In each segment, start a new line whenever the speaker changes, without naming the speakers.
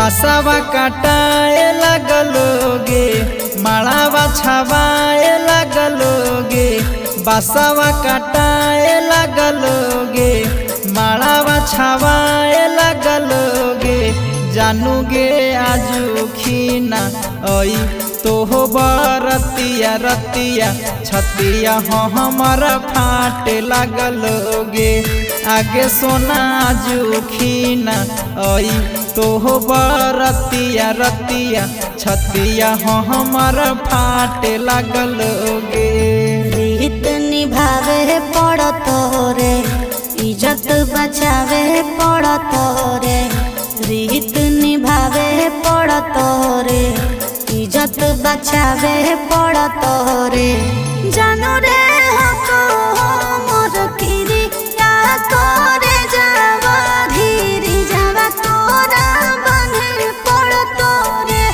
बासावा काटाए लगलोगे माड़ावा छावाए लगलोगे बासावा काटाए लगलोगे माड़ावा छावाए लगलोगे जानूगे आजू खीना ओई तो बरतिया रतिया छतिया हमारा फाट लगलोगे आगे सोना आजू खीना ओई तो बरतिया रतिया छतिया हमारा फाट लगलोगे।
रीत निभावे पड़त रे इज्जत बचावे पड़त रे रीत निभावे पड़त रे इज्जत बचावे पड़त रे जानू रे हको मोर किरी या करे जावा धीरी जावा तोरा बने पड़त रे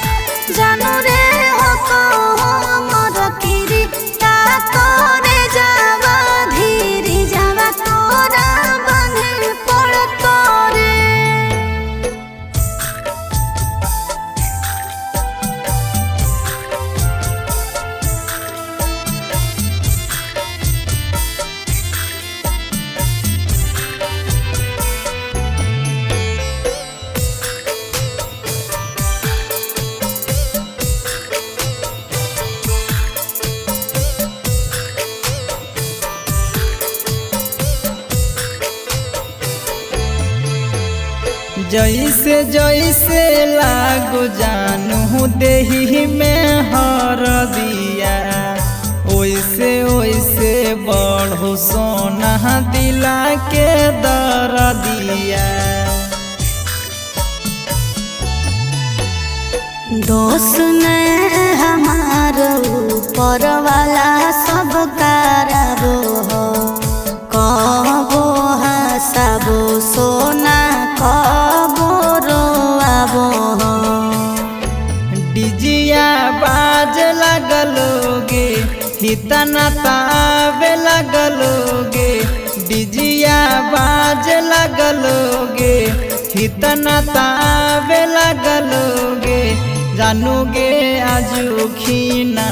जानू रे हको मोर किरी या करे जावा धीरी जावा तोरा बने पड़त रे।
जैसे जैसे लागो जानू देही में हर दिया ओइसे ओइसे बढ़ो सोना दिला के दर दिया।
दोस्त ने हमार ऊपर वाला सब कराबो हो कबो हसाबो सोना कबो रोआबो हो
डिजिया बाज लगलोगे हितना तावे लगलोगे डिजिया बाज लगलोगे हितना तावे लगलोगे जानूगे आजू खीना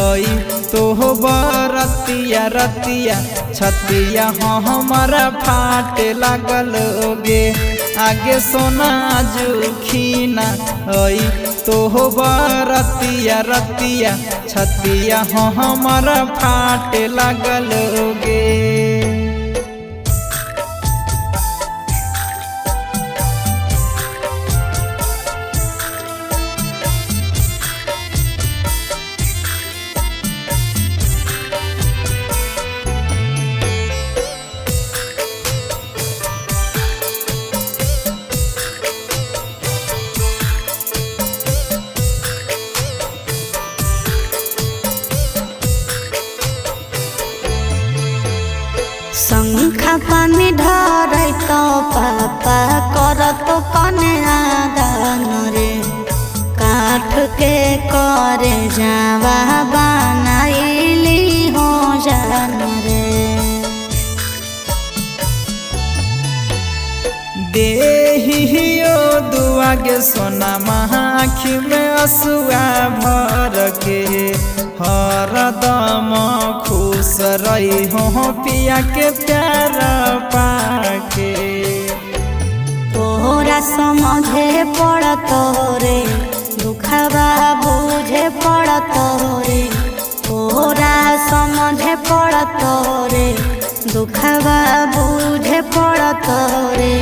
ओई तो बरतिया रतिया छतिया हमारा फाट लगलोगे आगे सोना आजू खीना ओई तो बरतिया रतिया छतिया हमारा फाट लगलोगे।
शंखा पानी ढारै तो पापा कर तो कने आदान रे काठ के करे जावा बनाइली हो जान रे
देहियो दुआ के सोना आँखी में असुआ भर के हरदम खुश रही हो पिया के प्यार पाके
तोरा समझे पड़त रे दुखवा बुझे पड़त रे तोरा समझे पड़त रे दुखवा बुझे पड़त रे